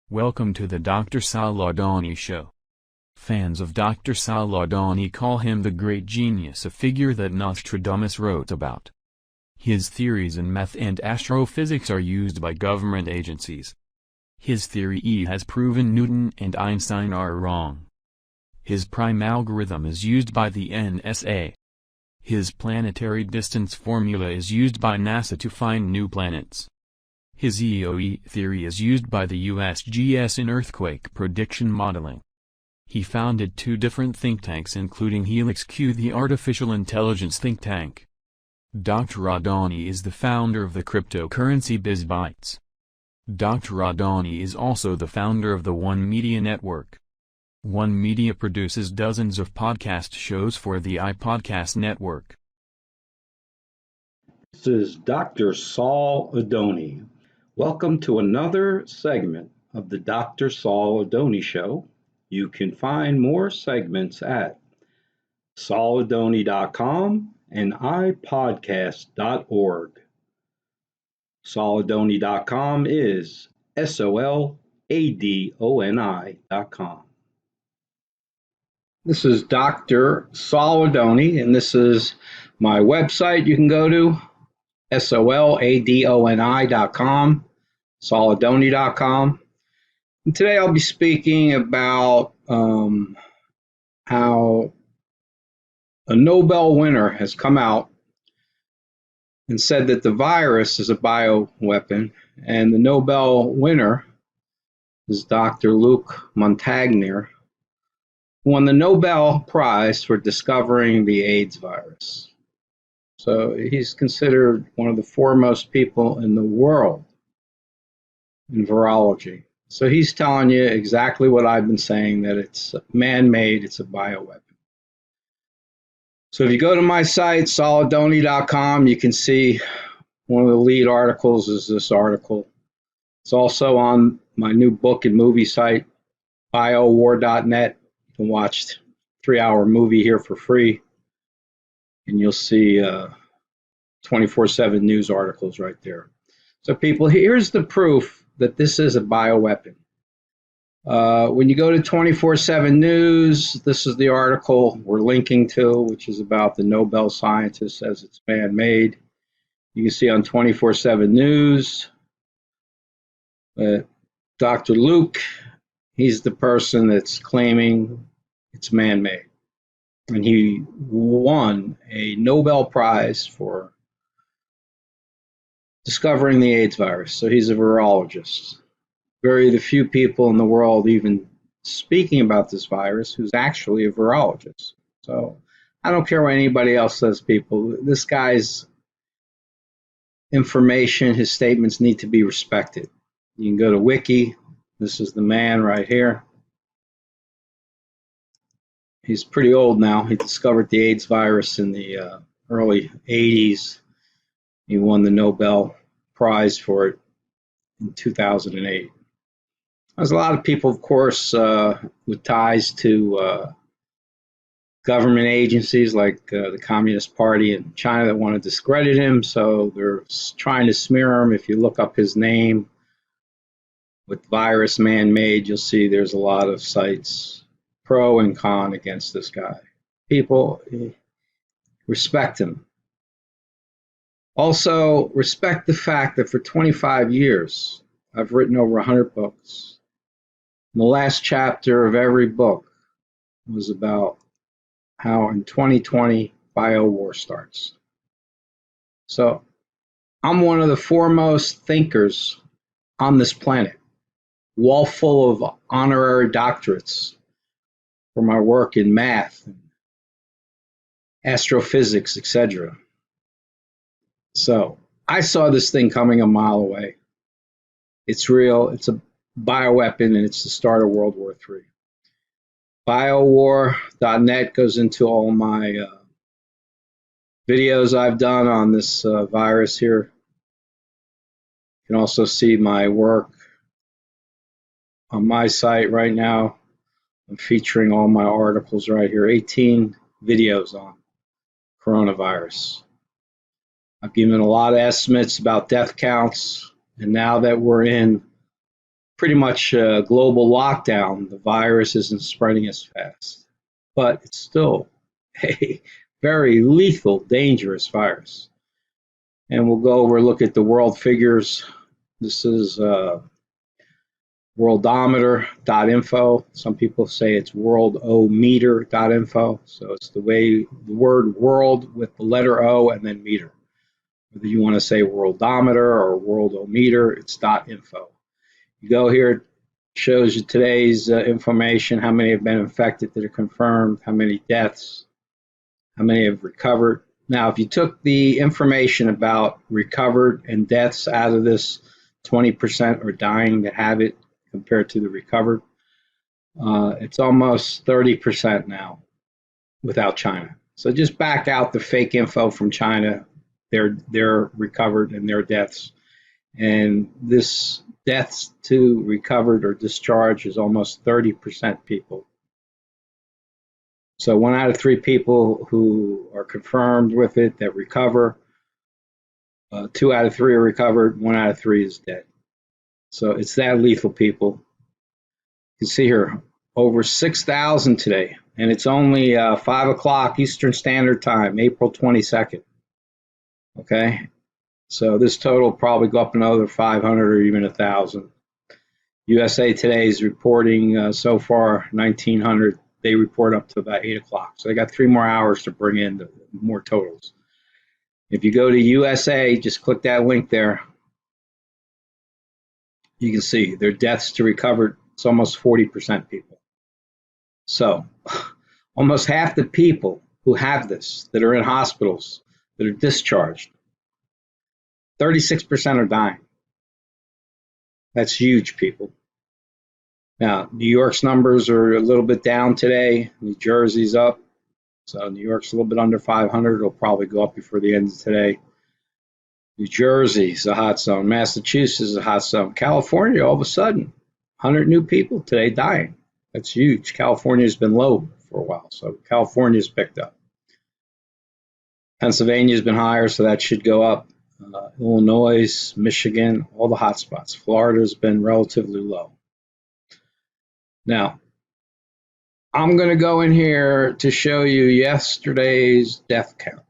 Welcome to the Dr. Sal Adoni Show. Fans of Dr. Sal Adoni call him the great genius, a figure that Nostradamus wrote about. His theories in math and astrophysics are used by government agencies. His theory E has proven Newton and Einstein are wrong. His prime algorithm is used by the NSA. His planetary distance formula is used by NASA to find new planets. His EOE theory is used by the USGS in earthquake prediction modeling. He founded 2 different think tanks, including Helix Q, the artificial intelligence think tank. Dr. Adoni is the founder of the cryptocurrency BizBytes. Dr. Adoni is also the founder of the One Media Network. One Media produces dozens of podcast shows for the iPodcast network. This is Dr. Sal Adoni. Welcome to another segment of the Dr. Sal Adoni Show. You can find more segments at saladoni.com and ipodcast.org. Saladoni.com is SOLADONI.com. This is Dr. Sal Adoni, and this is my website you can go to, SOLADONI.com, saladoni.com. And today I'll be speaking about how a Nobel winner has come out and said that the virus is a bioweapon, and the Nobel winner is Dr. Luc Montagnier, who won the Nobel Prize for discovering the AIDS virus. So he's considered one of the foremost people in the world in virology. So he's telling you exactly what I've been saying, that it's man-made, it's a bioweapon. So if you go to my site, saladoni.com, you can see one of the lead articles is this article. It's also on my new book and movie site, biowar.net. You can watch a 3-hour movie here for free, and you'll see 24/7 news articles right there. So people, here's the proof that this is a bioweapon. When you go to 24/7 News, this is the article we're linking to, which is about the Nobel scientist says it's man-made. You can see on 24/7 News that Dr. Luc, he's the person that's claiming it's man-made. And he won a Nobel Prize for discovering the AIDS virus. So he's a virologist. Very the few people in the world even speaking about this virus who's actually a virologist. So I don't care what anybody else says, people. This guy's information, his statements need to be respected. You can go to Wiki. This is the man right here. He's pretty old now. He discovered the AIDS virus in the early 80s. He won the Nobel Prize for it in 2008. There's a lot of people, of course, with ties to government agencies like the Communist Party in China that want to discredit him. So they're trying to smear him. If you look up his name with virus man-made, you'll see there's a lot of sites pro and con against this guy. People, respect him. Also, respect the fact that for 25 years, I've written over 100 books. And the last chapter of every book was about how in 2020, bio-war starts. So I'm one of the foremost thinkers on this planet, wall full of honorary doctorates for my work in math, astrophysics, etc. So I saw this thing coming a mile away. It's real. It's a bioweapon, and it's the start of World War III. Biowar.net goes into all my videos I've done on this virus here. You can also see my work on my site right now. I'm featuring all my articles right here, 18 videos on coronavirus. I've given a lot of estimates about death counts, and now that we're in pretty much a global lockdown, the virus isn't spreading as fast, but it's still a very lethal, dangerous virus. And we'll go over, look at the world figures. This is worldometer.info. Some people say it's worldometer.info. So it's the word world with the letter O and then meter. Whether you want to say worldometer or worldometer, it's .info. You go here, it shows you today's information, how many have been infected that are confirmed, how many deaths, how many have recovered. Now, if you took the information about recovered and deaths out of this 20% are dying that have it compared to the recovered, it's almost 30% now without China. So just back out the fake info from China, their recovered and their deaths. And this deaths to recovered or discharged is almost 30% people. So 1 out of 3 people who are confirmed with it that recover, 2 out of 3 are recovered, 1 out of 3 is dead. So it's that lethal, people. You can see here, over 6,000 today, and it's only 5 o'clock Eastern Standard Time, April 22nd. Okay, so this total will probably go up another 500 or even 1,000. USA Today is reporting so far 1,900. They report up to about 8 o'clock. So they got 3 more hours to bring in the more totals. If you go to USA, just click that link there. You can see their deaths to recovered, it's almost 40% people. So almost half the people who have this, that are in hospitals, that are discharged, 36% are dying. That's huge, people. Now, New York's numbers are a little bit down today. New Jersey's up. So New York's a little bit under 500. It'll probably go up before the end of today. New Jersey's a hot zone. Massachusetts is a hot zone. California, all of a sudden, 100 new people today dying. That's huge. California's been low for a while, so California's picked up. Pennsylvania's been higher, so that should go up. Illinois, Michigan, all the hot spots. Florida's been relatively low. Now, I'm going to go in here to show you yesterday's death count.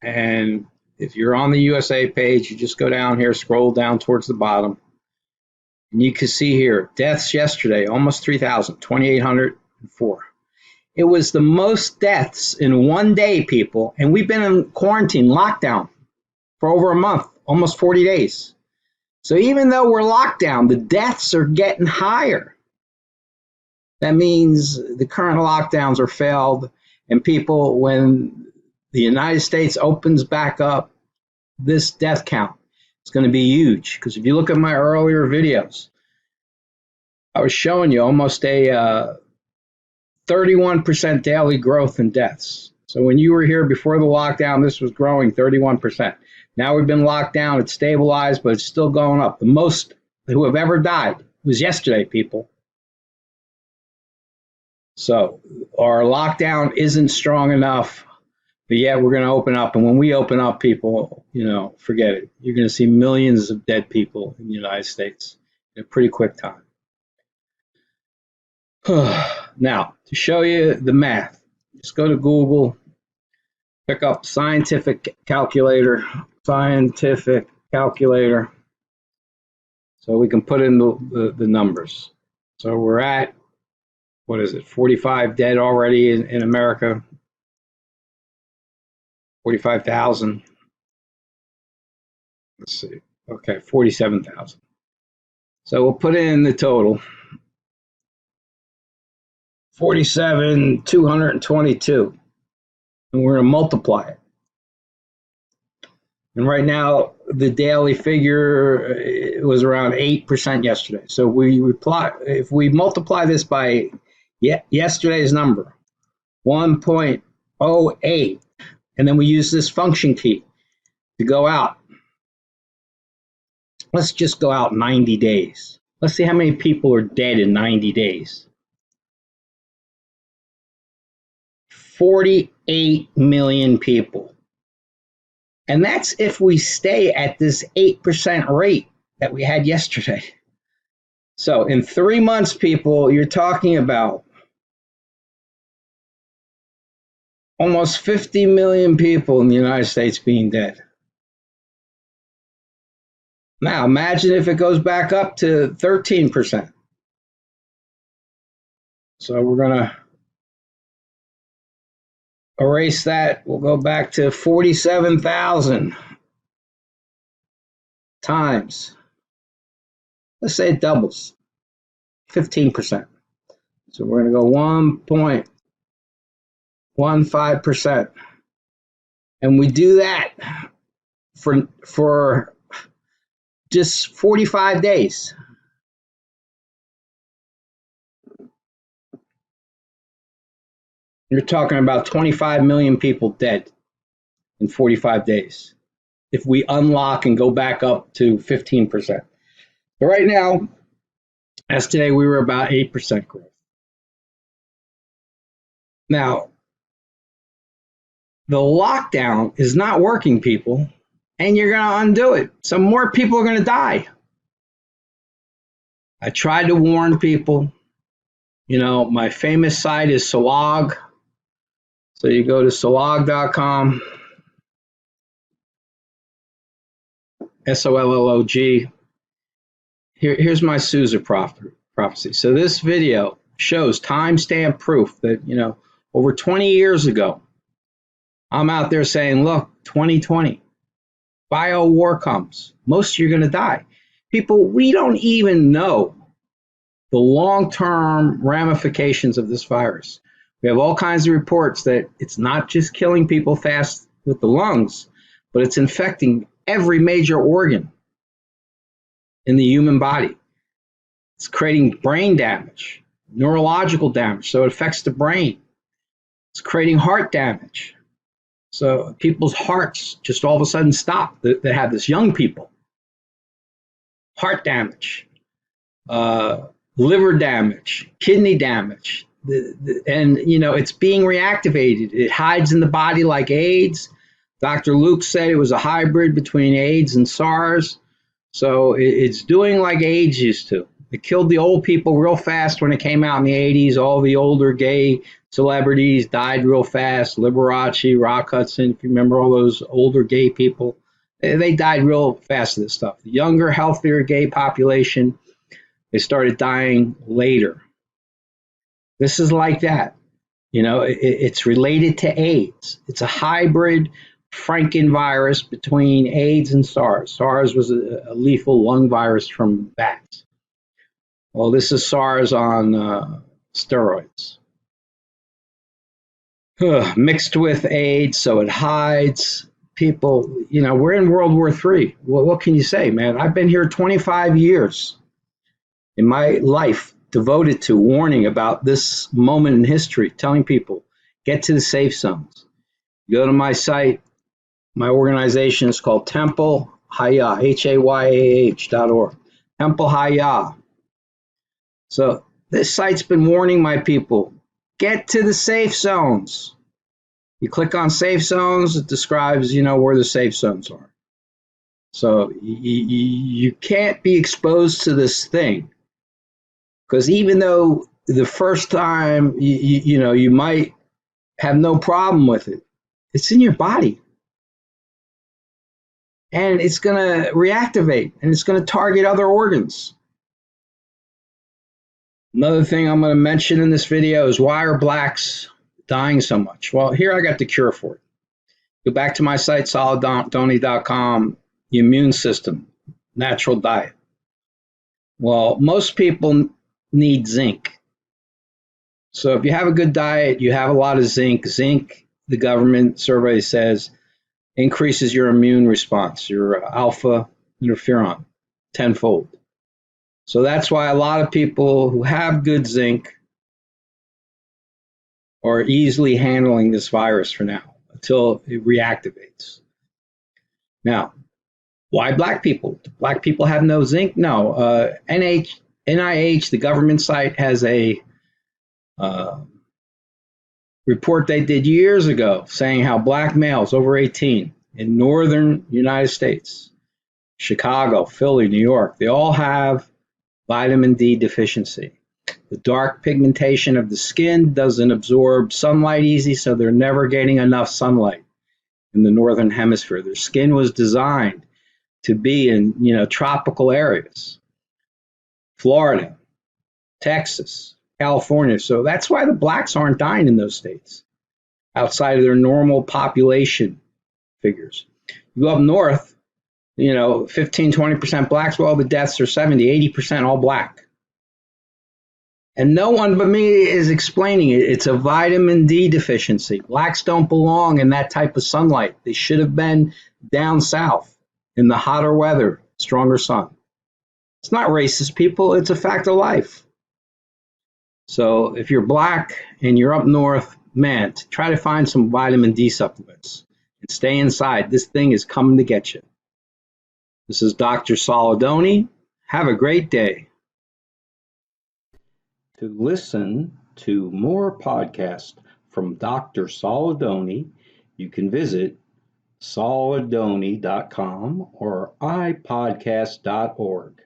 And if you're on the USA page, you just go down here, scroll down towards the bottom, and you can see here, deaths yesterday, almost 3,000, 2,804. It was the most deaths in one day, people, and we've been in quarantine, lockdown, for over a month, almost 40 days. So even though we're locked down, the deaths are getting higher. That means the current lockdowns are failed, and people, when the United States opens back up, this death count is going to be huge. Because if you look at my earlier videos, I was showing you almost a 31% daily growth in deaths. So when you were here before the lockdown, this was growing 31%. Now we've been locked down, it's stabilized, but it's still going up. The most who have ever died was yesterday, people. So our lockdown isn't strong enough, but yet we're going to open up. And when we open up, people, forget it. You're going to see millions of dead people in the United States in a pretty quick time. Now, to show you the math, just go to Google, pick up scientific calculator, so we can put in the numbers. So we're at, 45 dead already in America, 45,000. Let's see, okay, 47,000. So we'll put in the total. 47,222, and we're going to multiply it. And right now, the daily figure was around 8% yesterday. So if we multiply this by yesterday's number, 1.0 08. And then we use this function key to go out. Let's just go out 90 days. Let's see how many people are dead in 90 days. 48 million people. And that's if we stay at this 8% rate that we had yesterday. So in 3 months, people, you're talking about almost 50 million people in the United States being dead. Now, imagine if it goes back up to 13%. So we're going to erase that. We'll go back to 47,000 times. Let's say it doubles, 15%. So we're going to go 1.15%. And we do that for just 45 days. You're talking about 25 million people dead in 45 days if we unlock and go back up to 15%. But right now, as today, we were about 8% growth. Now, the lockdown is not working, people, and you're going to undo it. So more people are going to die. I tried to warn people. You know, my famous site is Solog. So you go to solog.com, SOLLOG. Here's my Sousa prophecy. So this video shows timestamp proof that, you know, over 20 years ago, I'm out there saying, look, 2020, bio war comes. Most of you are going to die. People, we don't even know the long-term ramifications of this virus. We have all kinds of reports that it's not just killing people fast with the lungs, but it's infecting every major organ in the human body. It's creating brain damage, neurological damage, so it affects the brain. It's creating heart damage. So people's hearts just all of a sudden stop. They have this, young people. Heart damage, liver damage, kidney damage. And, you know, it's being reactivated. It hides in the body like AIDS. Dr. Luc said it was a hybrid between AIDS and SARS. So it's doing like AIDS used to. It killed the old people real fast when it came out in the 80s. All the older gay celebrities died real fast. Liberace, Rock Hudson, if you remember all those older gay people, they died real fast of this stuff. The younger, healthier gay population, they started dying later. This is like that. You know, it's related to AIDS. It's a hybrid Frankenvirus between AIDS and SARS. SARS was a lethal lung virus from bats. Well, this is SARS on steroids. Mixed with AIDS, so it hides. People, you know, we're in World War III. Well, what can you say, man? I've been here 25 years in my life devoted to warning about this moment in history, telling people, get to the safe zones. Go to my site. My organization is called Temple Hayah, HAYAH.org. Temple Hayah. So this site's been warning my people, get to the safe zones. You click on safe zones, it describes, you know, where the safe zones are. So you can't be exposed to this thing. Because even though the first time, you know, you might have no problem with it, it's in your body. And it's going to reactivate, and it's going to target other organs. Another thing I'm going to mention in this video is, why are blacks dying so much? Well, here I got the cure for it. Go back to my site, solidoni.com, the immune system, natural diet. Well, most people need zinc. So if you have a good diet, you have a lot of zinc. Zinc, the government survey says, increases your immune response, your alpha interferon, tenfold. So that's why a lot of people who have good zinc are easily handling this virus for now until it reactivates. Now, why black people? Do black people have no zinc? No. NIH, the government site, has a report they did years ago saying how black males over 18 in northern United States, Chicago, Philly, New York, they all have vitamin D deficiency. The dark pigmentation of the skin doesn't absorb sunlight easy, so they're never getting enough sunlight in the northern hemisphere. Their skin was designed to be in, tropical areas, Florida, Texas, California. So that's why the blacks aren't dying in those states outside of their normal population figures. You go up north, 15, 20% blacks, well, the deaths are 70, 80% all black. And no one but me is explaining it. It's a vitamin D deficiency. Blacks don't belong in that type of sunlight. They should have been down south in the hotter weather, stronger sun. It's not racist, people. It's a fact of life. So if you're black and you're up north, man, try to find some vitamin D supplements and stay inside. This thing is coming to get you. This is Dr. Saul Adoni. Have a great day. To listen to more podcasts from Dr. Saul Adoni, you can visit sauladoni.com or ipodcast.org.